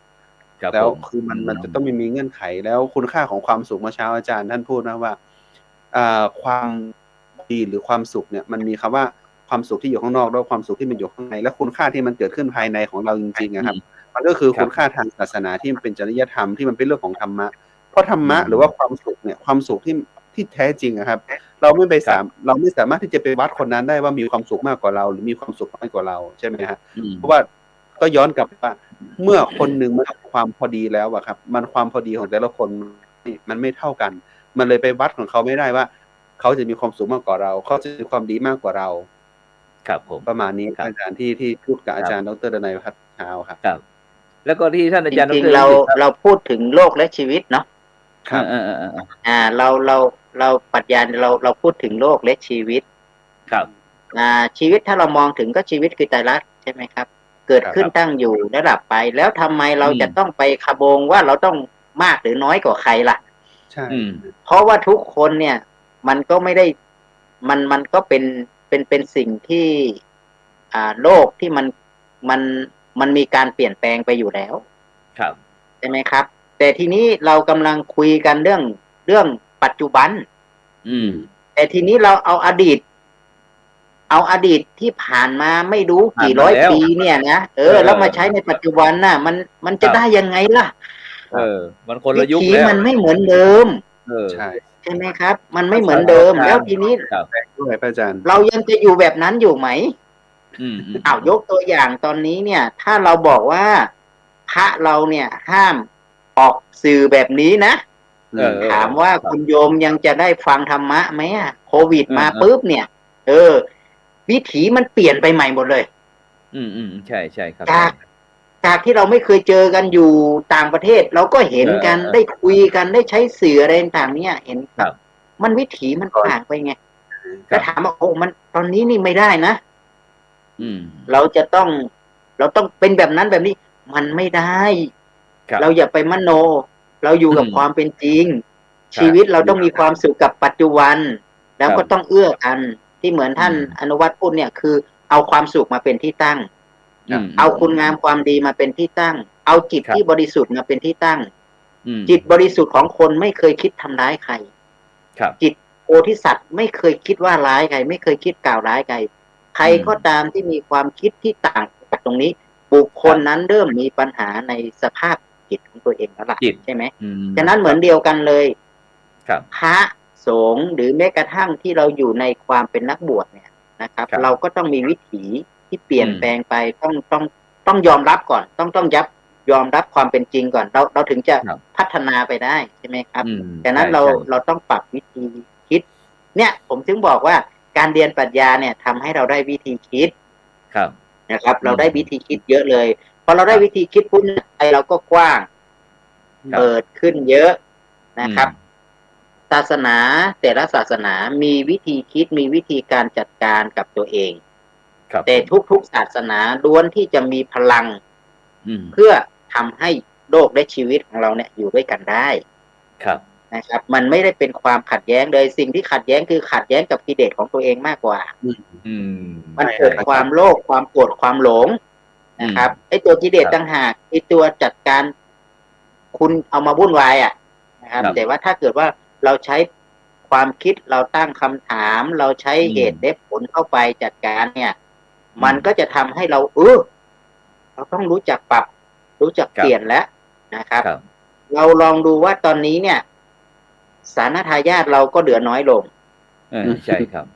Speaker 1: แล้วคือมันจะต้องไม่มีเงื่อนไขแล้วคุณค่าของความสุขเมื่อเช้าอาจารย์ท่านพูดนะว่าความดีหรือความสุขเนี่ยมันมีคำว่าความสุขที่อยู่ข้างนอกแล้วความสุขที่มันอยู่ข้างในและคุณค่าที่มันเกิดขึ้นภายในของเราจริงๆนะครับมันก็คือคุณค่าทางศาสนาที่มันเป็นจริยธรรมที่มันเป็นเรื่องของธรรมะเพราะธรรมะหรือว่าความสุขเนี่ยความสุขที่แท้จริงครับเราไม่สามารถที่จะไปวัดคนนั้นได้ว่ามีความสุขมากกว่าเราหรือมีความสุขน้อยกว่าเราใช่ไหมฮะเพราะว่าก็ย้อนกลับว่าเมื่อคนหนึ่งมันความพอดีแล้วอะครับมันความพอดีของแต่ละคนมันไม่เท่ากันมันเลยไปวัดของเขาไม่ได้ว่าเขาจะมีความสุขมากกว่าเราเขาจะมีความดีมากกว่าเรา
Speaker 2: ครับผม
Speaker 1: ประมาณนี้อาจารย์ที่พูดกับอาจารย์ดร.ดนัยพัฒน์เช้าครับ
Speaker 2: แล้วก็ที่ท่านอาจารย์
Speaker 3: จริงๆเราพูดถึงโลกและชีวิตเนาะ
Speaker 1: ครับ
Speaker 3: เราปรัชญาเราพูดถึงโลกและชีวิต
Speaker 2: ครับ
Speaker 3: ชีวิตถ้าเรามองถึงก็ชีวิตคือไตรลักษณ์ใช่ไหมครับเกิดขึ้นตั้งอยู่และดับไปแล้วทำไมเราจะต้องไปขบงว่าเราต้องมากหรือน้อยกว่าใครล่ะ
Speaker 1: ใช่
Speaker 3: เพราะว่าทุกคนเนี่ยมันก็ไม่ได้มันก็เป็นสิ่งที่โลกที่มันมีการเปลี่ยนแปลงไปอยู่แล้ว
Speaker 2: ครับ
Speaker 3: ใช่ไหมครับแต่ทีนี้เรากำลังคุยกันเรื่องปัจจุบันแต่ทีนี้เราเอาอดีตที่ผ่านมาไม่รู้กี่ร้อยปีเนี่ยนะแล้วมาใช้ในปัจจุบันน่ะมันจะได้ยังไงล่ะ
Speaker 2: มันคนละยุค
Speaker 3: วิถี
Speaker 2: แล้ว
Speaker 3: มันไม่เหมือนเดิม
Speaker 1: ใช่
Speaker 3: ใช่ไหมครับ มันไม่เหมือนเดิม แล้วทีนี้
Speaker 1: ด้วยพระอาจารย์
Speaker 3: เรายังจะอยู่แบบนั้นอยู่ไหมยกตัวอย่างตอนนี้เนี่ย ถ้าเราบอกว่าพระเราเนี่ยห้ามออกสื่อแบบนี้นะถามว่าคุณโยมยังจะได้ฟังธรรมะไหมโควิดมาปุ๊บเนี่ยวิถีมันเปลี่ยนไปใหม่หมดเลย
Speaker 2: ใช่ใช่ครับ
Speaker 3: จากที่เราไม่เคยเจอกันอยู่ต่างประเทศเราก็เห็นกันได้คุยกันได้ใช้สื่ออะไรต่างเนี่ยเห็นมันวิถีมันต่างไปไงก็ถามว่าโอ้มันตอนนี้นี่ไม่ได้นะเราต้องเป็นแบบนั้นแบบนี้มันไม่ได้เราอย่าไปมโนเราอยู่กับความเป็นจริงชีวิตเราต้องมีความสุขกับปัจจุบันแล้วก็ต้องเอื้อกันที่เหมือนท่านอนุวัฒน์พูดเนี่ยคือเอาความสุขมาเป็นที่ตั้งเอาคุณงามความดีมาเป็นที่ตั้งเอาจิตที่บริสุทธิ์มาเป็นที่ตั้งจิตบริสุทธิ์ของคนไม่เคยคิดทำร้ายใครจิตโพธิสัตว์ไม่เคยคิดว่าร้ายใครไม่เคยคิดกล่าวร้ายใครใครก็ตามที่มีความคิดที่ต่างจากตรงนี้บุคคลนั้นเริ่มมีปัญหาในสภาพจิตของตัวเองแล้วล่ะใช่ไหมฉะนั้นเหมือนเดียวกันเลยพระสงฆ์หรือแม้กระทั่งที่เราอยู่ในความเป็นนักบวชเนี่ยนะครับเราก็ต้องมีวิถีที่เปลี่ยนแปลงไปต้องยอมรับก่อนต้องยอมรับความเป็นจริงก่อนเราถึงจะพัฒนาไปได้ใช่ไหมครับฉะนั้นเราต้องปรับวิธีคิดเนี่ยผมถึงบอกว่าการเรียนปรัชญาเนี่ยทำให้เราได้วิธีคิดนะครับเราได้วิธีคิดเยอะเลยพอเราได้วิธีคิดปุ๊บใจเราก็กว้างเปิดขึ้นเยอะนะครับศาสนาแต่ละศาสนามีวิธีคิดมีวิธีการจัดการกับตัวเองแต่ทุกศาสนาล้วนที่จะมีพลังเพื่อทำให้โลกและชีวิตของเราเนี่ยอยู่ด้วยกันได้นะครับมันไม่ได้เป็นความขัดแย้งเลยสิ่งที่ขัดแย้งคือขัดแย้งกับกิเลสของตัวเองมากกว่ามันเกิดความโลภความโกรธความหลงนะครับไอ้ตัวกิเลสต่างหากไอ้ตัวจัดการคุณเอามาวุ่นวายนะครับแต่ว่าถ้าเกิดว่าเราใช้ความคิดเราตั้งคำถามเราใช้เหตุและผลเข้าไปจัดการเนี่ยมันก็จะทำให้เราเราต้องรู้จักปรับรู้จักเปลี่ยนแล้วนะครับเราลองดูว่าตอนนี้เนี่ยสารทายาทเราก็เหลือน้อยลง
Speaker 2: ใช่ครับ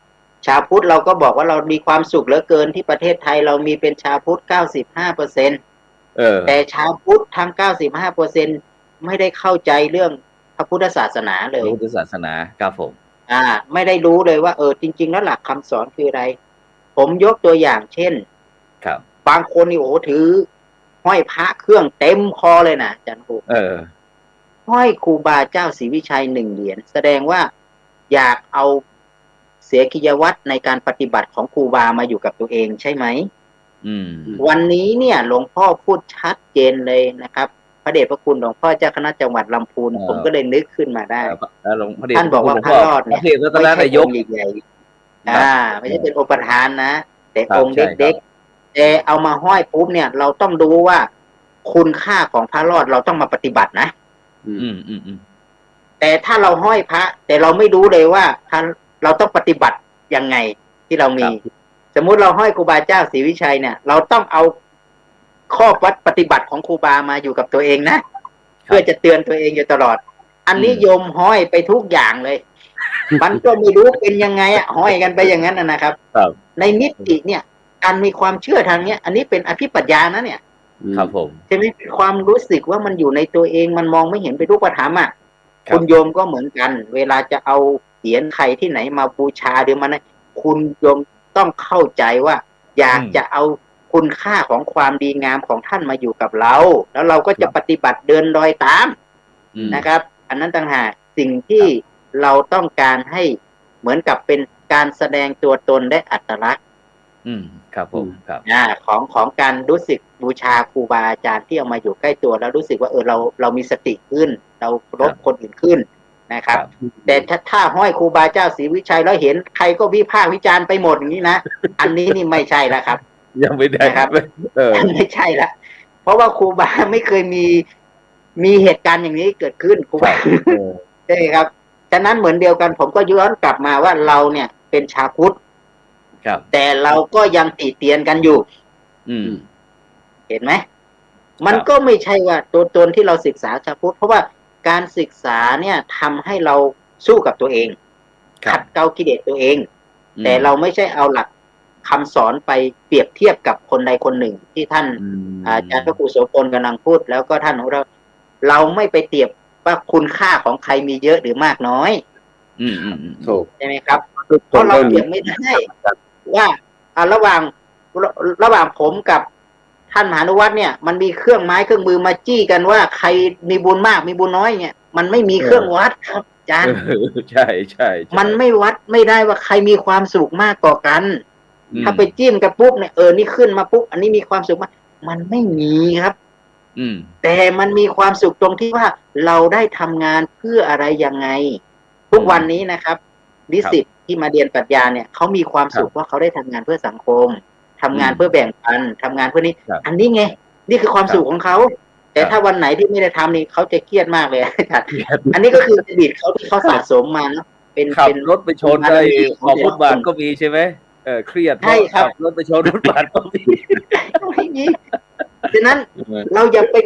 Speaker 3: ชาวพุทธเราก็บอกว่าเรามีความสุขเหลือเกินที่ประเทศไทยเรามีเป็นชาวพุทธ 95% แต่ชาวพุทธทั้ง 95% ไม่ได้เข้าใจเรื่องพระพุทธศาสนาเลย
Speaker 2: พระพุทธศาสนาครับผม
Speaker 3: ไม่ได้รู้เลยว่าจริงๆแล้วหลักคำสอนคืออะไรผมยกตัวอย่างเช่นบางคนนี่ถือห้อยพระเครื่องเต็มคอเลยนะอาจารย์ครูห้อยครูบาเจ้าศรีวิชัย1 เหรียญแสดงว่าอยากเอาเสียกิยวัตรในการปฏิบัติของครูบามาอยู่กับตัวเองใช่ไหมวันนี้เนี่ยหลวงพ่อพูดชัดเจนเลยนะครับพระเดชพระคุณหลวงพ่อเจ้าคณะจังหวัดลำพูนผมก็เลยนึกขึ้นมาได้ท่านบอกว่าพระรอดเนี่ยไม่ใช่องค์ใหญ่ๆไม่ใช่เป็นองค์ประธานนะแต่องค์เด็กๆแต่เอามาห้อยปุ๊บเนี่ยเราต้องดูว่าคุณค่าของพระรอดเราต้องมาปฏิบัตินะแต่ถ้าเราห้อยพระแต่เราไม่รู้เลยว่าเราต้องปฏิบัติยังไงที่เรามีสมมุติเราห้อยครูบาเจ้าศรีวิชัยเนี่ยเราต้องเอาข้อวัดปฏิบัติของครูบามาอยู่กับตัวเองนะเพื่อจะเตือนตัวเองอยู่ตลอดอันนี้โยมห้อยไปทุกอย่างเลยมันก็ไม่รู้เป็นยังไงห้อยกันไปอย่างนั้นนะครับในนิติเนี่ยการมีความเชื่อทางเนี้ยอันนี้เป็นอภิปรัชญานะเนี่ย
Speaker 2: ครับผม
Speaker 3: ใช่ไหมเป็นความรู้สึกว่ามันอยู่ในตัวเองมันมองไม่เห็นเป็นรูปธรรมคุณโยมก็เหมือนกันเวลาจะเอาเหรียญใครที่ไหนมาบูชาหรือมันคุณโยมต้องเข้าใจว่าอยากจะเอาคุณค่าของความดีงามของท่านมาอยู่กับเราแล้วเราก็จะปฏิบัติเดินรอยตามนะครับอันนั้นต่างหากสิ่งที่เราต้องการให้เหมือนกับเป็นการแสดงตัวตนและอัตลักษณ์
Speaker 2: ครับผมครับ
Speaker 3: ของการรู้สึกบูชาครูบาอาจารย์ที่เอามาอยู่ใกล้ตัวแล้วรู้สึกว่าเรามีสติขึ้นเราลดคนอื่นขึ้นนะครับแต่ถ้าห้อยครูบาเจ้าศรีวิชัยแล้วเห็นใครก็วิพากษ์วิจารณ์ไปหมดอย่างนี้นะอันนี้นี่ไม่ใช่แล้วครับ
Speaker 2: ยังไม่ได้
Speaker 3: ครับไม่ใช่ละเพราะว่าครูบาไม่เคยมีเหตุการณ์อย่างนี้เกิดขึ้นครูบาใช่ครับฉะนั้นเหมือนเดียวกันผมก็ย้อนกลับมาว่าเราเนี่ยเป็นชาวพุทธแต่เราก็ยังติเตียนกันอยู่เห็นไหม มันก็ไม่ใช่ว่าตัวตนที่เราศึกษาชาวพุทธเพราะว่าการศึกษาเนี่ยทำให้เราสู้กับตัวเองขัดเกลากิเลสตัวเองแต่เราไม่ใช่เอาหลักคำสอนไปเปรียบเทียบกับคนใดคนหนึ่งที่ท่านอาจารย์พระครูโสพลกำลังพูดแล้วก็ท่านของเราไม่ไปเปรียบว่าคุณค่าของใครมีเยอะหรือมากน้อย
Speaker 1: ถูก
Speaker 3: ใช่ไหมครับเพราะเราเปรียบไม่ได้ว่าระหว่างผมกับท่านมหานุวัฒน์เนี่ยมันมีเครื่องไม้เครื่องมือมาจี้กันว่าใครมีบุญมากมีบุญน้อยเนี่ยมันไม่มีเครื่องวัดครับอาจารย์
Speaker 2: ใช่ใช่
Speaker 3: มันไม่วัดไม่ได้ว่าใครมีความสุขมากกว่ากันถ้าไปจิ้มกันปุ๊บเนี่ยนี่ขึ้นมาปุ๊บอันนี้มีความสุขมากมันไม่มีครับแต่มันมีความสุขตรงที่ว่าเราได้ทำงานเพื่ออะไรยังไงทุกวันนี้นะครับนิสิตที่มาเรียนปรัชญาเนี่ยเขามีความสุขว่าเขาได้ทำงานเพื่อสังคมทำงานเพื่อแบ่งปันทำงานเพื่อนี้อันนี้ไงนี่คือความสุขของเขาแต่ถ้าวันไหนที่ไม่ได้ทำนี่เขาจะเครียดมากเลยอันนี้ก็คือจริตเขาที่เขาสะสมมาเนาะ
Speaker 2: เป็นรถไปชนได้ขอบฟุตบาทก็มีใช่ไหมเครียด
Speaker 3: ใช่ครับ
Speaker 2: รถไปชนฟุตบาทก็มี
Speaker 3: ฉะนั้นเราอย่าไป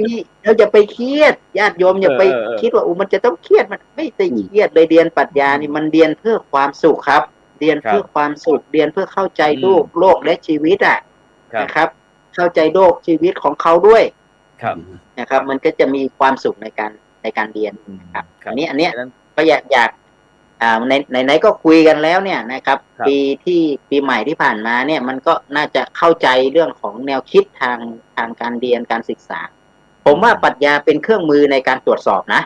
Speaker 3: เครียดญาติโยมอย่าไปคิดว่ามันจะต้องเครียดมันไม่ได้เครียดเลยเรียนปรัชญานี่มันเรียนเพื่อความสุขครับเรียนเพื่อความสุขเรียนเพื่อเข้าใจโลกและชีวิตนะครับเข้าใจโลกชีวิตของเขาด้วยนะครับมันก็จะมีความสุขในการเรียนนะครับอันนี้ก็อยากไหนก็คุยกันแล้วเนี่ยนะครับปีใหม่ที่ผ่านมาเนี่ยมันก็น่าจะเข้าใจเรื่องของแนวคิดทางการเรียนการศึกษาผมว่าปรัชญาเป็นเครื่องมือในการตรวจสอบนะ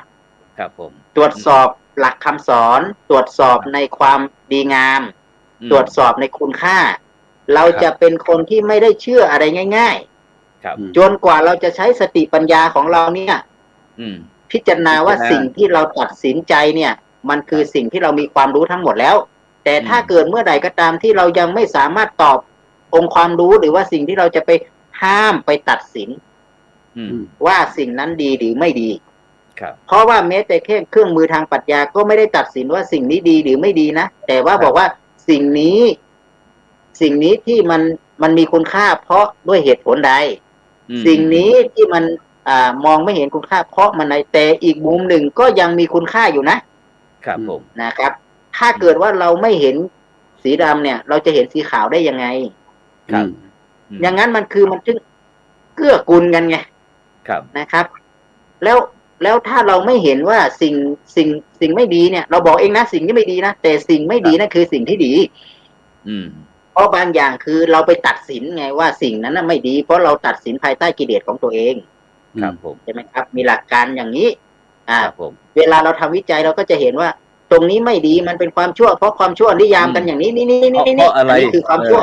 Speaker 3: ครับผมตรวจสอบหลักคำสอนตรวจสอบในความดีงามตรวจสอบในคุณค่าเราจะเป็นคนที่ไม่ได้เชื่ออะไรง่ายๆจนกว่าเราจะใช้สติปัญญาของเราเนี่ยพิจารณาว่าสิ่งที่เราตัดสินใจเนี่ยมันคือสิ่งที่เรามีความรู้ทั้งหมดแล้วแต่ถ้าเกิดเมื่อใดก็ตามที่เรายังไม่สามารถตอบองค์ความรู้หรือว่าสิ่งที่เราจะไปห้ามไปตัดสินว่าสิ่งนั้นดีหรือไม่ดีเพราะว่าแม้แต่แค่เครื่องมือทางปรัชญาก็ไม่ได้ตัดสินว่าสิ่งนี้ดีหรือไม่ดีนะแต่ว่าบอกว่าสิ่งนี้ที่มันมีคุณค่าเพราะด้วยเหตุผลใดสิ่งนี้ที่มันมองไม่เห็นคุณค่าเพราะมันแต่อีกมุมหนึ่งก็ยังมีคุณค่าอยู่นะครับผมนะครับถ้าเกิดว่าเราไม่เห็นสีดำเนี่ยเราจะเห็นสีขาวได้ยังไงครับอย่างนั้นมันจึงเกื้อกูลกันไงครับนะครับแล้วถ้าเราไม่เห็นว่าสิ่งไม่ดีเนี่ยเราบอกเองนะสิ่งที่ไม่ดีนะแต่สิ่งไม่ดีนั่นคือสิ่งที่ดีเพราะบางอย่างคือเราไปตัดสินไงว่าสิ่งนั้นน่ะไม่ดีเพราะเราตัดสินภายใต้กิเลสของตัวเองครับผมใช่ไหมครับมีหลักการอย่างนี้เวลาเราทำวิจัยเราก็จะเห็นว่าตรงนี้ไม่ดีมันเป็นความชั่วเพราะความชั่วนิยามกันอย่างนี้นี่อะไรคือความชั่ว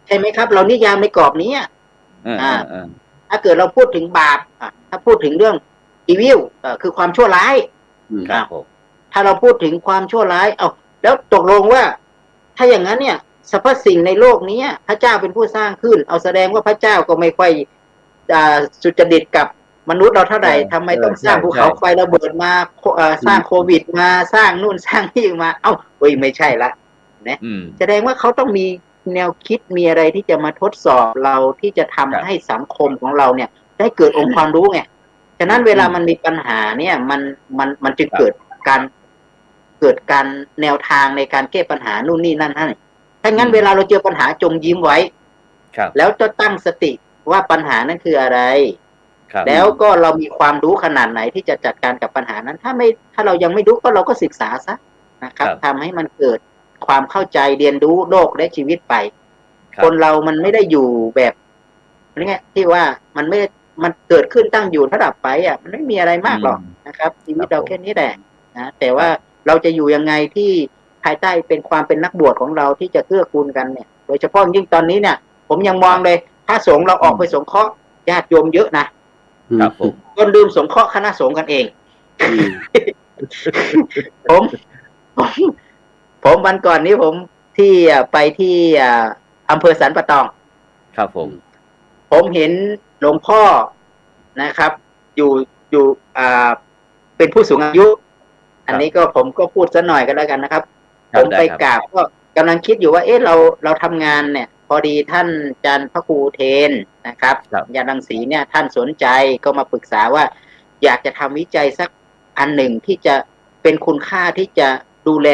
Speaker 3: ใช่ไหมครับเรานิยามในกรอบนี้ถ้าเกิดเราพูดถึงบาปถ้าพูดถึงเรื่องอีวิลคือความชั่วร้ายถ้าเราพูดถึงความชั่วร้ายแล้วตกลงว่าถ้าอย่างนั้นเนี่ยสรรพสิ่งในโลกนี้พระเจ้าเป็นผู้สร้างขึ้นเอาแสดงว่าพระเจ้าก็ไม่ค่อยสุจริตกับมนุษย์เราเท่าไหร่ทำไมต้องสร้างภูเขาไฟระเบิดมาสร้างโควิดมาสร้างนู่นสร้างนี่มาไม่ใช่ละนะแสดงว่าเขาต้องมีแนวคิดมีอะไรที่จะมาทดสอบเราที่จะทำให้สังคมของเราเนี่ยได้เกิดองค์ความรู้ไงฉะนั้นเวลามันมีปัญหาเนี่ยมันจะเกิดการแนวทางในการแก้ปัญหานู่นนี่นั่นถ้างั้นเวลาเราเจอปัญหาจงยิ้มไว้แล้วจะตั้งสติว่าปัญหานั้นคืออะไรแล้วก็เรามีความรู้ขนาดไหนที่จะจัดการกับปัญหานั้นถ้าเรายังไม่รู้ก็เราก็ศึกษาซะนะครับทำให้มันเกิดความเข้าใจเรียนรู้โลกและชีวิตไปคนเรามันไม่ได้อยู่แบบนี้ที่ว่ามันเกิดขึ้นตั้งอยู่ระดับไปมันไม่มีอะไรมากหรอกนะครับชีวิตเราแค่นี้แหละนะแต่ว่าเราจะอยู่ยังไงที่ภายใต้เป็นความเป็นนักบวชของเราที่จะเกื้อกูลกันเนี่ยโดยเฉพาะยิ่งตอนนี้เนี่ยผมยังมองเลยถ้าสงฆ์เราออกไปสงเคราะห์ญาติโยมเยอะนะครับผมจนลืมสงเคราะห์คณะสงฆ์กันเองผมวันก่อนนี้ผมที่ไปที่อำเภอสันปะตอง
Speaker 2: ครับ
Speaker 3: ผมเห็นหลวงพ่อนะครับอยู่เป็นผู้สูงอายุอันนี้ก็ผมก็พูดซะหน่อยก็แล้วกันนะครับผมไปกราบก็กำลังคิดอยู่ว่าเราทำงานเนี่ย พอดีท่านอาจารย์พระครูเทนนะครับยานรังสีเนี่ยท่านสนใจก็มาปรึกษาว่าอยากจะทำวิจัยสักอันหนึ่งที่จะเป็นคุณค่าที่จะดูแล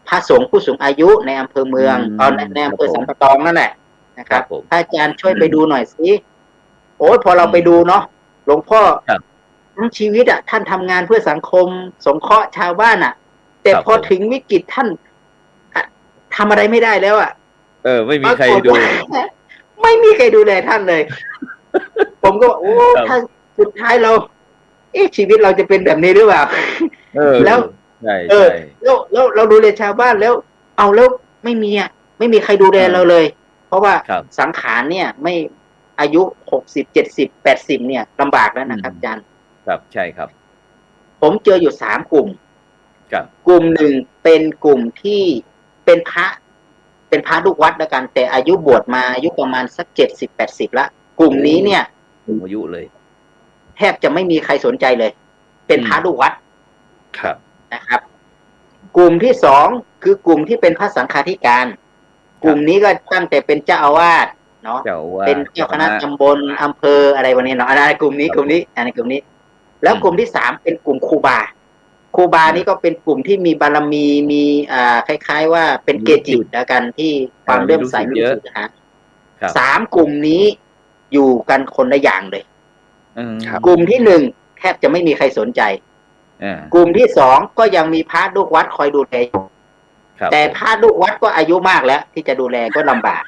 Speaker 3: พระสงฆ์ผู้สูงอายุในอำเภอเมืองในอำเภอสันปะตองนั่นแหละนะครับพระอาจารย์ช่วยไปดูหน่อยสิโอ้ยพอเราไปดูเนาะหลวงพ่อทั้งชีวิตอ่ะท่านทำงานเพื่อสังคมสงเคราะห์ชาวบ้านอ่ะแต่พอถึงวิกฤตท่านทำอะไรไม่ได้แล้วอ่ะ
Speaker 2: ไม่มีใครดู
Speaker 3: ไม่มีใครดูแลท่านเลย ผมก็โอ้ถ้าสุดท้ายเราชีวิตเราจะเป็นแบบนี้หรือเปล่าแล้วแล้วเราดูแลชาวบ้านแล้วเอาแล้วไม่มีใครดูแลเราเลยเพราะว่าสังขารเนี่ยไม่อายุ60 70 80เนี่ยลำบากแล้วนะครับอาจารย์
Speaker 2: ครับใช่ครับ
Speaker 3: ผมเจออยู่3 กลุ่ม
Speaker 2: ครับ
Speaker 3: กลุ่มหนึ่งเป็นกลุ่มที่เป็นพระลูกวัดแล้วกันแต่อายุบวชมาอายุประมาณสัก70 80ละกลุ่มนี้เนี่ย
Speaker 2: อายุเลย
Speaker 3: แทบจะไม่มีใครสนใจเลยเป็นพระลูกวัด
Speaker 2: ครับ
Speaker 3: นะครับกลุ่มที่2คือกลุ่มที่เป็นพระสังฆาธิการกลุ่มนี้ก็ตั้งแต่เป็นเจ้าอาวาสเนาะเป็นเจ้าคณะตำบลอำเภออะไรวันนี้เนาะอะไรกลุ่มนี้อันนี้กลุ่มนี้แล้วกลุ่มที่3เป็นกลุ่มครูบานี่ก็เป็นกลุ่มที่มีบารมีมีคล้ายๆว่าเป็นเกจิแล้วกันที่ความเลื่อมใสมีสุดนะฮะ3 กลุ่มนี้อยู่กันคนละอย่างเลยกลุ่มที่1แทบจะไม่มีใครสนใจกลุ่มที่2ก็ยังมีพระลูกวัดคอยดูแลแต่พระลูกวัดก็อายุมากแล้วที่จะดูแลก็ลำบาก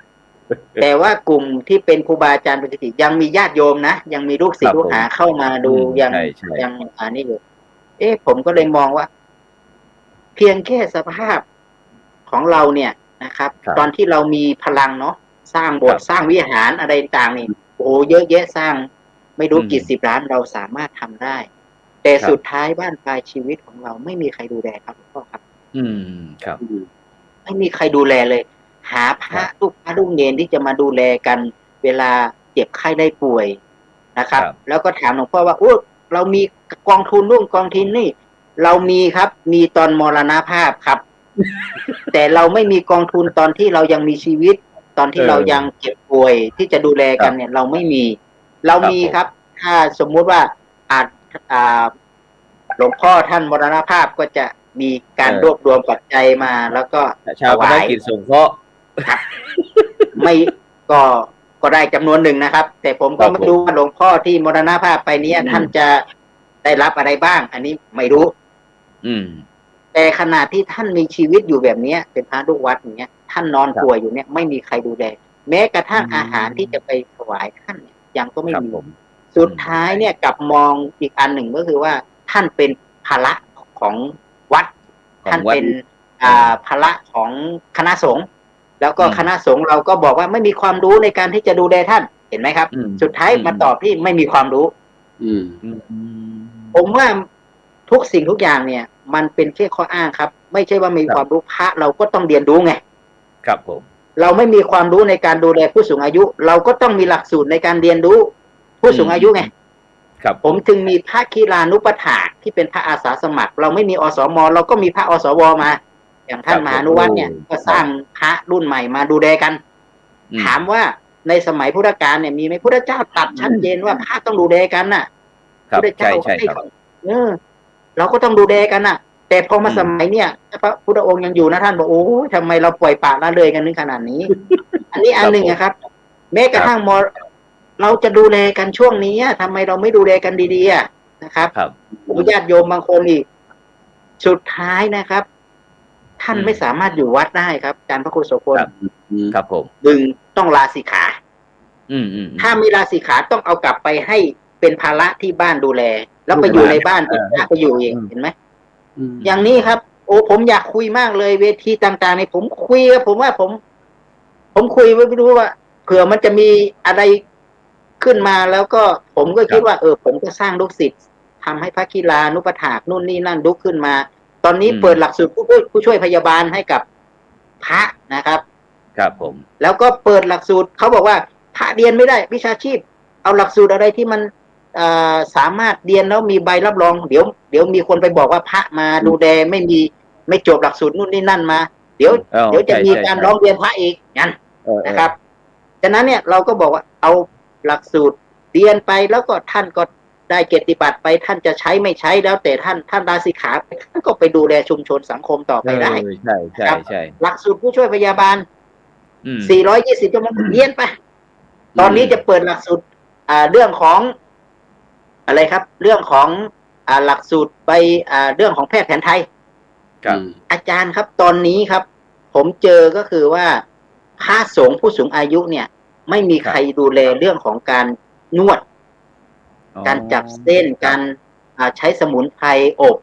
Speaker 3: แต่ว่ากลุ่มที่เป็นครูบาอาจารย์ปฏิทิยังมีญาติโยมนะยังมีลูกศิษย์ลูกหาเข้ามาดูยังนี่อยู่ผมก็เลยมองว่าเพียงแค่สภาพของเราเนี่ยนะครับตอนที่เรามีพลังเนาะสร้างโบสถ์สร้างวิหารอะไรต่างๆนี่โอ้เยอะแยะสร้างไม่รู้กี่10 ล้านเราสามารถทำได้แต่สุดท้ายบ้านปลายชีวิตของเราไม่มีใครดูแลครับหลวงพ่อครับ
Speaker 2: ครับ
Speaker 3: ไม่มีใครดูแลเลยหาพระลูกเนรที่จะมาดูแลกันเวลาเจ็บไข้ได้ป่วยนะครับแล้วก็ถามหลวงพ่อว่าเรามีกองทุนนู่นกองทุนนี่เรามีครับมีตอนมรณภาพครับ แต่เราไม่มีกองทุนตอนที่เรายังมีชีวิตตอนที่เรายังเจ็บป่วยที่จะดูแลกันเนี่ยเราไม่มีเรามีครับถ้าสมมุติว่าหลวงพ่อท่านมรณภาพก็จะมีการรวบรวมปัจจัยมาแล้วก็
Speaker 2: ชาวบ้านกิจสงเคราะห์
Speaker 3: ไม่ก็ได้จำนวนหนึ่งนะครับแต่ผมก็ไม่รู้ว่าหลวงพ่อที่มรณภาพไปนี้ท่านจะได้รับอะไรบ้างอันนี้ไม่รู้แต่ขณะที่ท่านมีชีวิตอยู่แบบนี้เป็นพระลูกวัดอย่างเงี้ยท่านนอนป่วยอยู่เนี่ยไม่มีใครดูแลแม้กระทั่งอาหารที่จะไปถวายท่านยังก็ไม่มีสุดท้ายเนี่ยกลับมองอีกอันหนึ่งก็คือว่าท่านเป็นภาระของวัดท่านเป็นภาระของคณะสงฆ์แล้วก็คณะสงฆ์เราก็บอกว่าไม่มีความรู้ในการที่จะดูแลท่านเห็นไหมครับสุดท้ายมาตอบที่ไม่มีความรู้ผมว่าทุกสิ่งทุกอย่างเนี่ยมันเป็นแค่ข้ออ้างครับไม่ใช่ว่ามีความรู้พระเราก็ต้องเรียนรู้ไง
Speaker 2: ครับผม
Speaker 3: เราไม่มีความรู้ในการดูแลผู้สูงอายุเราก็ต้องมีหลักสูตรในการเรียนรู้ผู้สูงอายุไง
Speaker 2: ครับ
Speaker 3: ผมจึงมีพระคีลานุปถากที่เป็นพระอาสาสมัครเราไม่มีอสม.เราก็มีพระอสว.มาอย่างท่านมหานุวัฒน์เนี่ยก็สร้างพระรุ่นใหม่มาดูแลกันถามว่าในสมัยพุทธกาลเนี่ยมีไหมพุทธเจ้าตัดชัดเจนว่าพระต้องดูแลกันน่ะพุทธเจ้าให้เราก็ต้องดูแลกันน่ะแต่พอมาสมัยเนี่ยพระพุทธองค์ยังอยู่นะท่านบอกโอ้ทำไมเราปล่อยปละละเลยกันถึงขนาดนี้ อันนี้อันหนึ่งนะครับแม้กระทั่งเราจะดูแลกันช่วงนี้ทำไมเราไม่ดูแลกันดีๆนะครับญาติโยมบางคนอีกสุดท้ายนะครับท่านไม่สามารถอยู่วัดได้ครับอาจารย์พระครูโสพล
Speaker 2: ครับผม
Speaker 3: ต้องลาสิกขาถ้าไม่ลาสิกขาต้องเอากลับไปให้เป็นภาระที่บ้านดูแลแล้วไปอยู่ในบ้านที่ไปอยู่เองเห็นไหมอย่างนี้ครับโอ้ผมอยากคุยมากเลยเวทีต่างๆในผมคุยผมว่าผมคุยไม่รู้ว่าเผื่อมันจะมีอะไรขึ้นมาแล้วก็ผมก็คิดว่าผมก็สร้างลูกศิษย์ทำให้พระกีฬานุปถากนู่นนี่นั่นลุกขึ้นมาตอนนี้เปิดหลักสูตรผู้ช่วยพยาบาลให้กับพระนะครับ
Speaker 2: ครับผม
Speaker 3: แล้วก็เปิดหลักสูตรเขาบอกว่าพระเรียนไม่ได้วิชาชีพเอาหลักสูตรอะไรที่มันสามารถเรียนแล้วมีใบรับรองเดี๋ยวมีคนไปบอกว่าพระมาดูแลไม่จบหลักสูตรนู่นนี่นั่นมาเดี๋ยวจะมีการร้องเรียนพระอีกงั้นนะครับ ฉะนั้นเนี่ยเราก็บอกว่าเอาหลักสูตรเรียนไปแล้วก็ท่านก็ได้เกียรติบัตรไปท่านจะใช้ไม่ใช้แล้วแต่ท่านลาสิกขาไปท่านก็ไปดูแลชุมชนสังคมต่อไปได้
Speaker 2: ใช่ใช่ใช่
Speaker 3: หลักสูตรผู้ช่วยพยาบาล420 ชั่วโมงเรียนไปตอนนี้จะเปิดหลักสูตรเรื่องของอะไรครับเรื่องของหลักสูตรไปเรื่องของแพทย์แผนไทย
Speaker 2: ครับ
Speaker 3: อาจารย์ครับตอนนี้ครับผมเจอก็คือว่าพระสงฆ์ผู้สูงอายุเนี่ยไม่มีใครดูแลเรื่องของการนวดการจับเส้นการใช้สมุนไพรอบ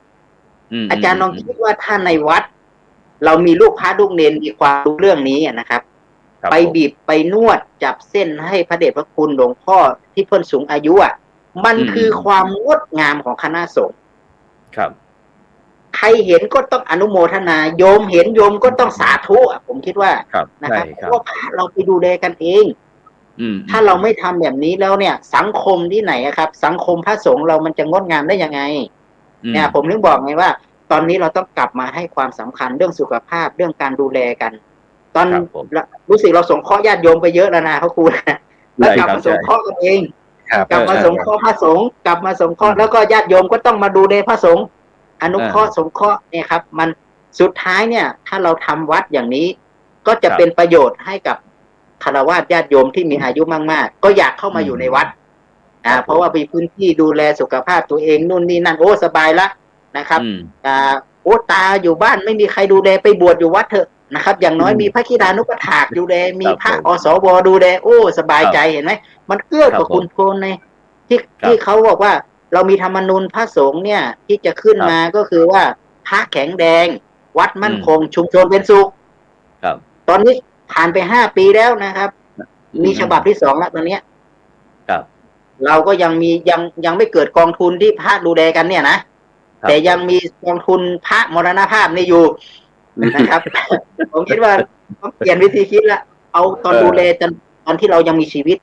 Speaker 3: อาจารย์ลองคิดว่าถ้าในวัดเรามีลูกพระลูกเนรมีความรู้เรื่องนี้นะครับไปบีบไปนวดจับเส้นให้พระเดชพระคุณหลวงพ่อที่เพิ่นสูงอายุมันคือความงดงามของคณะสงฆ์
Speaker 2: ครับ
Speaker 3: ใครเห็นก็ต้องอนุโมทนาโยมเห็นโยมก็ต้องสาธุผมคิดว่านะครับเพราะว่าเราไปดูแลกันเองถ้าเราไม่ทำแบบนี้แล้วเนี่ยสังคมที่ไหนครับสังคมพระสงฆ์เรามันจะงดงามได้ยังไงเนี่ยผมถึงบอกไงว่าตอนนี้เราต้องกลับมาให้ความสำคัญเรื่องสุขภาพเรื่องการดูแลกันตอนรู้สึกเราสงเคราะห์ญาติโยมไปเยอะแล้วนะเขาครูแล้วกลับมาสงเคราะห์กันเองกลับมาสงเคราะห์พระสงฆ์กลับมาสงเคราะห์แล้วก็ญาติโยมก็ต้องมาดูแลพระสงฆ์อนุเคราะห์สงเคราะห์เนี่ยครับมันสุดท้ายเนี่ยถ้าเราทำวัดอย่างนี้ก็จะเป็นประโยชน์ให้กับฆราวาสญาติโยมที่มีอายุมากๆก็อยากเข้ามาอยู่ในวัดเพราะว่ามีพื้นที่ดูแลสุขภาพตัวเองนู่นนี่นั่นโอ้สบายละนะครับโอ้ตาอยู่บ้านไม่มีใครดูแลไปบวชอยู่วัดเถอะนะครับอย่างน้อยมีพระธิดานุปถากดูแลมีพระอสวดูแลโอ้สบายใจเห็นไหมมันเกื้อกับคุณโพลในที่เขาบอกว่าเรามีธรรมนูญพระสงฆ์เนี่ยที่จะขึ้นมาก็คือว่าพระแข็งแดงวัดมั่นคงชุมชนเป็นสุขตอนนี้ผ่านไป5 ปีแล้วนะครับมีฉบับที่ 2แล้วตอนนี้เราก็ยังมียังไม่เกิดกองทุนที่พระดูแลกันเนี่ยนะแต่ยังมีกองทุนพระมรณภาพนี่อยู่นะครับ ผมคิดว่าต้องเปลี่ยนวิธีคิดละเอาตอนดูแลตอนที่เรายังมีชีวิต